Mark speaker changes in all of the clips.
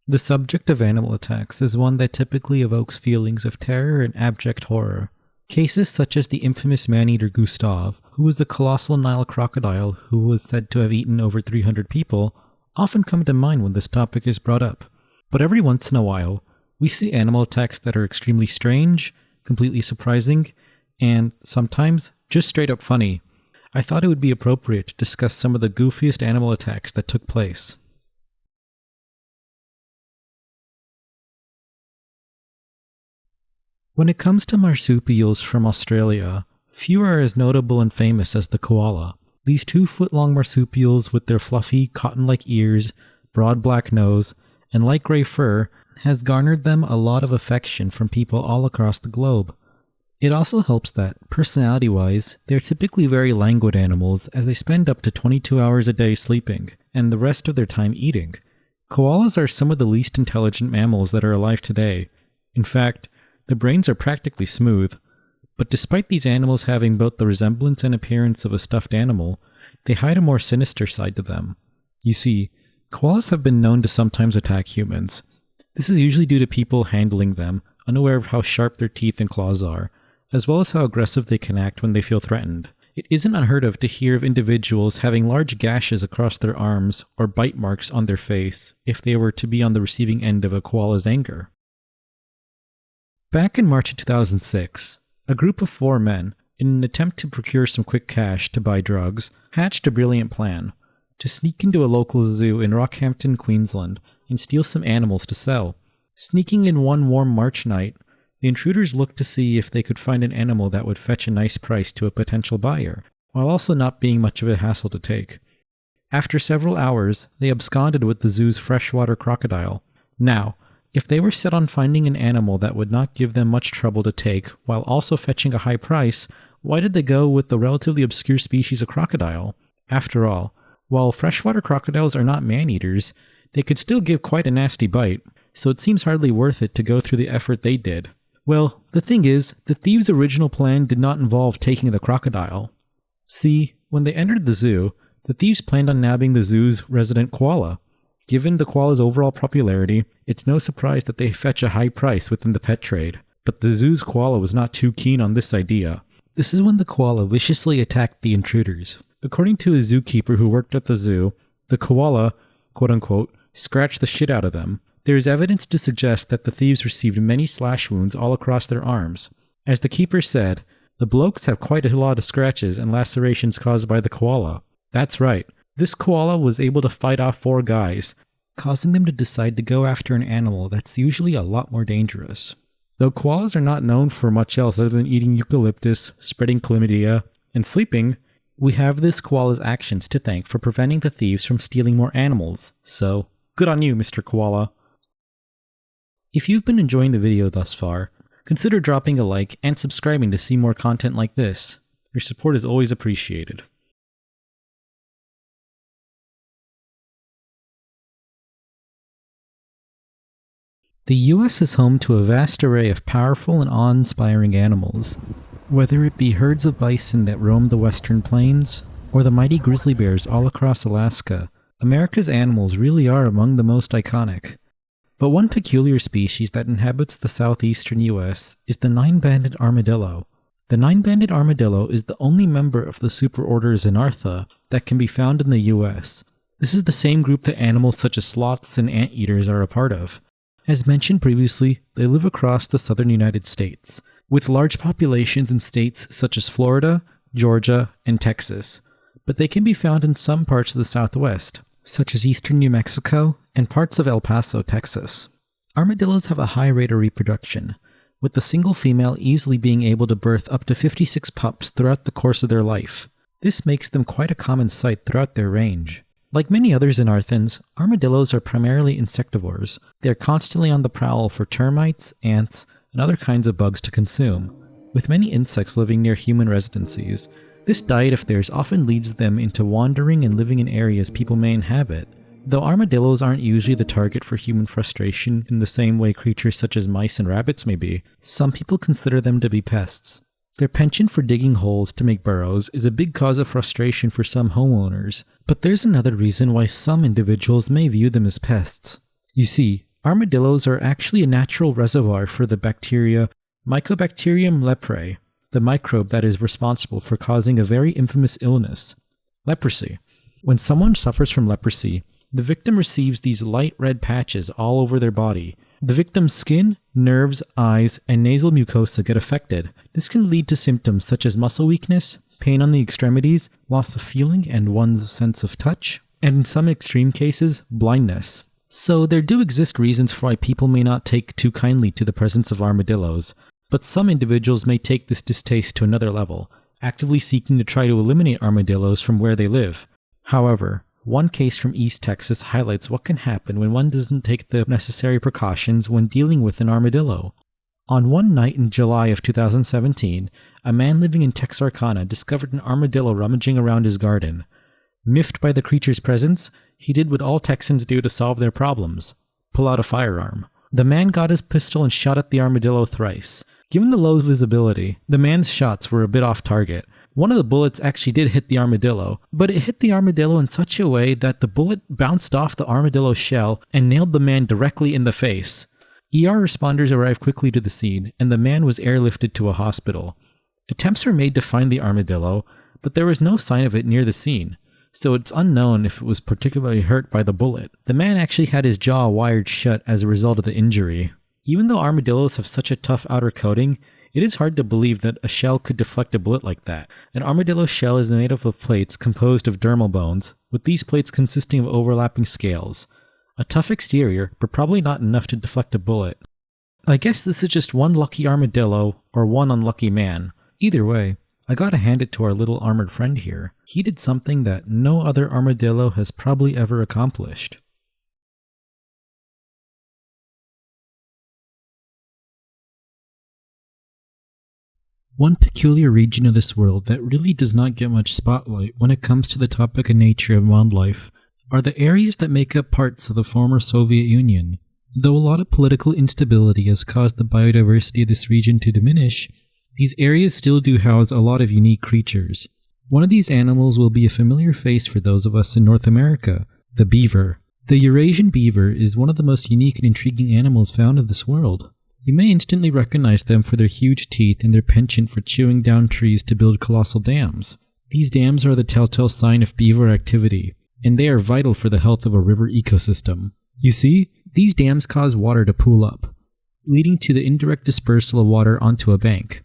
Speaker 1: The subject of animal attacks is one that typically evokes feelings of terror and abject horror. Cases such as the infamous man-eater Gustave, who was a colossal Nile crocodile who was said to have eaten over 300 people, often come to mind when this topic is brought up. But every once in a while, we see animal attacks that are extremely strange, completely surprising, and sometimes just straight up funny. I thought it would be appropriate to discuss some of the goofiest animal attacks that took place. When it comes to marsupials from Australia, few are as notable and famous as the koala. These 2-foot-long marsupials with their fluffy, cotton-like ears, broad black nose, and light gray fur has garnered them a lot of affection from people all across the globe. It also helps that, personality-wise, they're typically very languid animals as they spend up to 22 hours a day sleeping, and the rest of their time eating. Koalas are some of the least intelligent mammals that are alive today. In fact, their brains are practically smooth, but despite these animals having both the resemblance and appearance of a stuffed animal, they hide a more sinister side to them. You see, koalas have been known to sometimes attack humans. This is usually due to people handling them, unaware of how sharp their teeth and claws are, as well as how aggressive they can act when they feel threatened. It isn't unheard of to hear of individuals having large gashes across their arms or bite marks on their face if they were to be on the receiving end of a koala's anger. Back in March of 2006, a group of 4 men, in an attempt to procure some quick cash to buy drugs, hatched a brilliant plan to sneak into a local zoo in Rockhampton, Queensland, and steal some animals to sell. Sneaking in one warm March night, the intruders looked to see if they could find an animal that would fetch a nice price to a potential buyer, while also not being much of a hassle to take. After several hours, they absconded with the zoo's freshwater crocodile. Now, if they were set on finding an animal that would not give them much trouble to take while also fetching a high price, why did they go with the relatively obscure species of crocodile? After all, while freshwater crocodiles are not man-eaters, they could still give quite a nasty bite, so it seems hardly worth it to go through the effort they did. Well, the thing is, the thieves' original plan did not involve taking the crocodile. See, when they entered the zoo, the thieves planned on nabbing the zoo's resident koala. Given the koala's overall popularity, it's no surprise that they fetch a high price within the pet trade. But the zoo's koala was not too keen on this idea. This is when the koala viciously attacked the intruders. According to a zookeeper who worked at the zoo, the koala, quote-unquote, scratched the shit out of them. There is evidence to suggest that the thieves received many slash wounds all across their arms. As the keeper said, the blokes have quite a lot of scratches and lacerations caused by the koala. That's right. This koala was able to fight off 4 guys, causing them to decide to go after an animal that's usually a lot more dangerous. Though koalas are not known for much else other than eating eucalyptus, spreading chlamydia, and sleeping, we have this koala's actions to thank for preventing the thieves from stealing more animals, so good on you, Mr. Koala. If you've been enjoying the video thus far, consider dropping a like and subscribing to see more content like this. Your support is always appreciated. The US is home to a vast array of powerful and awe-inspiring animals. Whether it be herds of bison that roam the western plains, or the mighty grizzly bears all across Alaska, America's animals really are among the most iconic. But one peculiar species that inhabits the southeastern US is the 9-banded armadillo. The 9-banded armadillo is the only member of the superorder Xenartha that can be found in the US. This is the same group that animals such as sloths and anteaters are a part of. As mentioned previously, they live across the southern United States, with large populations in states such as Florida, Georgia, and Texas, but they can be found in some parts of the Southwest, such as eastern New Mexico and parts of El Paso, Texas. Armadillos have a high rate of reproduction, with the single female easily being able to birth up to 56 pups throughout the course of their life. This makes them quite a common sight throughout their range. Like many other xenarthans, armadillos are primarily insectivores. They are constantly on the prowl for termites, ants, and other kinds of bugs to consume, with many insects living near human residencies. This diet of theirs often leads them into wandering and living in areas people may inhabit. Though armadillos aren't usually the target for human frustration in the same way creatures such as mice and rabbits may be, some people consider them to be pests. Their penchant for digging holes to make burrows is a big cause of frustration for some homeowners, but there's another reason why some individuals may view them as pests. You see, armadillos are actually a natural reservoir for the bacteria Mycobacterium leprae, the microbe that is responsible for causing a very infamous illness, leprosy. When someone suffers from leprosy, the victim receives these light red patches all over their body. The victim's skin, nerves, eyes, and nasal mucosa get affected. This can lead to symptoms such as muscle weakness, pain on the extremities, loss of feeling and one's sense of touch, and in some extreme cases, blindness. So there do exist reasons for why people may not take too kindly to the presence of armadillos, but some individuals may take this distaste to another level, actively seeking to try to eliminate armadillos from where they live. However, one case from East Texas highlights what can happen when one doesn't take the necessary precautions when dealing with an armadillo. On one night in July of 2017, a man living in Texarkana discovered an armadillo rummaging around his garden. Miffed by the creature's presence, he did what all Texans do to solve their problems: pull out a firearm. The man got his pistol and shot at the armadillo thrice. Given the low visibility, the man's shots were a bit off target. One of the bullets actually did hit the armadillo, but it hit the armadillo in such a way that the bullet bounced off the armadillo's shell and nailed the man directly in the face. ER responders arrived quickly to the scene, and the man was airlifted to a hospital. Attempts were made to find the armadillo, but there was no sign of it near the scene, so it's unknown if it was particularly hurt by the bullet. The man actually had his jaw wired shut as a result of the injury. Even though armadillos have such a tough outer coating, it is hard to believe that a shell could deflect a bullet like that. An armadillo shell is made up of plates composed of dermal bones, with these plates consisting of overlapping scales. A tough exterior, but probably not enough to deflect a bullet. I guess this is just one lucky armadillo, or one unlucky man. Either way, I gotta hand it to our little armored friend here. He did something that no other armadillo has probably ever accomplished. One peculiar region of this world that really does not get much spotlight when it comes to the topic of nature and wildlife are the areas that make up parts of the former Soviet Union. Though a lot of political instability has caused the biodiversity of this region to diminish, these areas still do house a lot of unique creatures. One of these animals will be a familiar face for those of us in North America, the beaver. The Eurasian beaver is one of the most unique and intriguing animals found in this world. You may instantly recognize them for their huge teeth and their penchant for chewing down trees to build colossal dams. These dams are the telltale sign of beaver activity, and they are vital for the health of a river ecosystem. You see, these dams cause water to pool up, leading to the indirect dispersal of water onto a bank,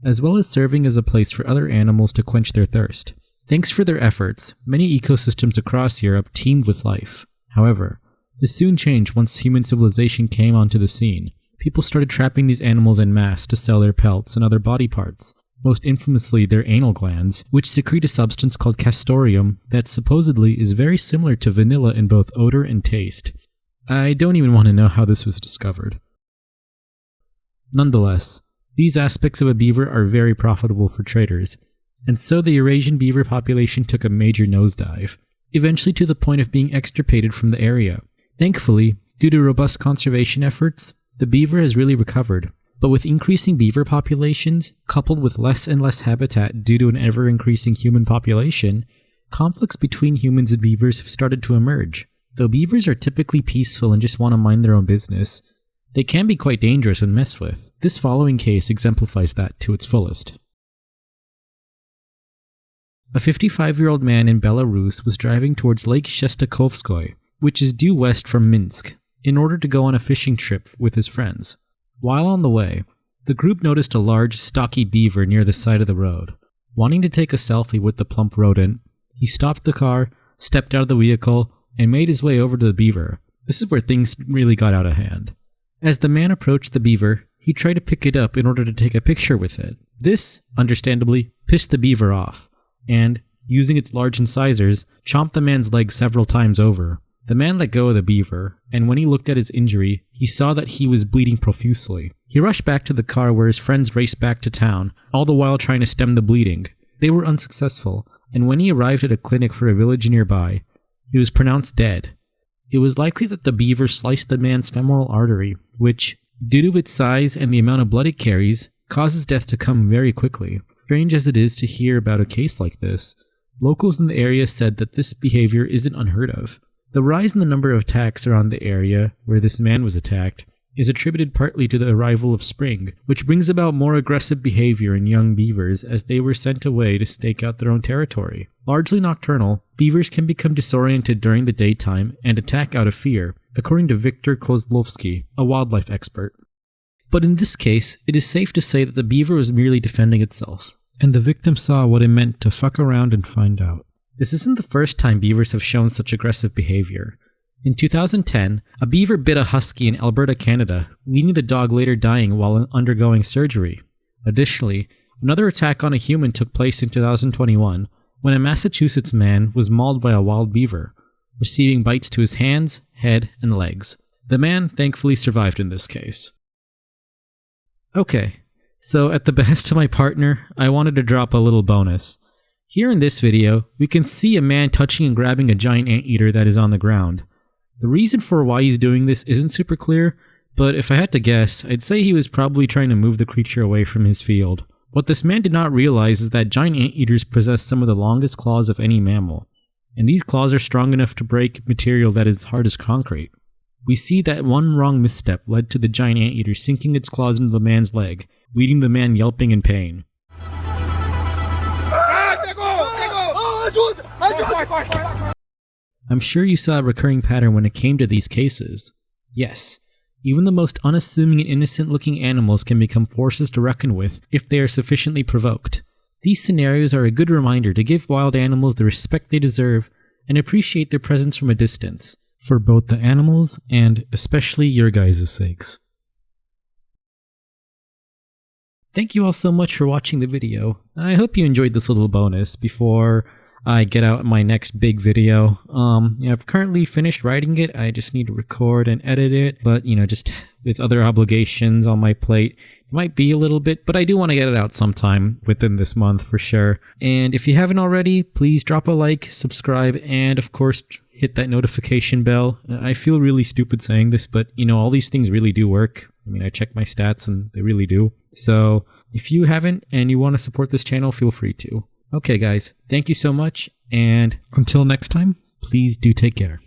Speaker 1: as well as serving as a place for other animals to quench their thirst. Thanks for their efforts, many ecosystems across Europe teemed with life. However, this soon changed once human civilization came onto the scene. People started trapping these animals en masse to sell their pelts and other body parts, most infamously their anal glands, which secrete a substance called castoreum that supposedly is very similar to vanilla in both odor and taste. I don't even want to know how this was discovered. Nonetheless, these aspects of a beaver are very profitable for traders, and so the Eurasian beaver population took a major nosedive, eventually to the point of being extirpated from the area. Thankfully, due to robust conservation efforts, the beaver has really recovered. But with increasing beaver populations, coupled with less and less habitat due to an ever-increasing human population, conflicts between humans and beavers have started to emerge. Though beavers are typically peaceful and just want to mind their own business, they can be quite dangerous when messed with. This following case exemplifies that to its fullest. A 55-year-old man in Belarus was driving towards Lake Shestakovskoy, which is due west from Minsk, in order to go on a fishing trip with his friends. While on the way, the group noticed a large, stocky beaver near the side of the road. Wanting to take a selfie with the plump rodent, he stopped the car, stepped out of the vehicle, and made his way over to the beaver. This is where things really got out of hand. As the man approached the beaver, he tried to pick it up in order to take a picture with it. This, understandably, pissed the beaver off, and, using its large incisors, chomped the man's leg several times over. The man let go of the beaver, and when he looked at his injury, he saw that he was bleeding profusely. He rushed back to the car where his friends raced back to town, all the while trying to stem the bleeding. They were unsuccessful, and when he arrived at a clinic for a village nearby, he was pronounced dead. It was likely that the beaver sliced the man's femoral artery, which, due to its size and the amount of blood it carries, causes death to come very quickly. Strange as it is to hear about a case like this, locals in the area said that this behavior isn't unheard of. The rise in the number of attacks around the area where this man was attacked is attributed partly to the arrival of spring, which brings about more aggressive behavior in young beavers as they were sent away to stake out their own territory. Largely nocturnal, beavers can become disoriented during the daytime and attack out of fear, according to Viktor Kozlovsky, a wildlife expert. But in this case, it is safe to say that the beaver was merely defending itself, and the victim saw what it meant to fuck around and find out. This isn't the first time beavers have shown such aggressive behavior. In 2010, a beaver bit a husky in Alberta, Canada, leading the dog later dying while undergoing surgery. Additionally, another attack on a human took place in 2021 when a Massachusetts man was mauled by a wild beaver, receiving bites to his hands, head, and legs. The man thankfully survived in this case. Okay, so at the behest of my partner, I wanted to drop a little bonus. Here in this video, we can see a man touching and grabbing a giant anteater that is on the ground. The reason for why he's doing this isn't super clear, but if I had to guess, I'd say he was probably trying to move the creature away from his field. What this man did not realize is that giant anteaters possess some of the longest claws of any mammal, and these claws are strong enough to break material that is hard as concrete. We see that one wrong misstep led to the giant anteater sinking its claws into the man's leg, leaving the man yelping in pain. I'm sure you saw a recurring pattern when it came to these cases. Yes, even the most unassuming and innocent-looking animals can become forces to reckon with if they are sufficiently provoked. These scenarios are a good reminder to give wild animals the respect they deserve and appreciate their presence from a distance, for both the animals and especially your guys' sakes. Thank you all so much for watching the video. I hope you enjoyed this little bonus before I get out my next big video. I've currently finished writing it. I just need to record and edit it, but just with other obligations on my plate, it might be a little bit, but I do want to get it out sometime within this month for sure. And if you haven't already, please drop a like, subscribe, and of course, hit that notification bell. I feel really stupid saying this, but all these things really do work. I check my stats and they really do. So if you haven't and you want to support this channel, feel free to. Okay guys, thank you so much, and until next time, please do take care.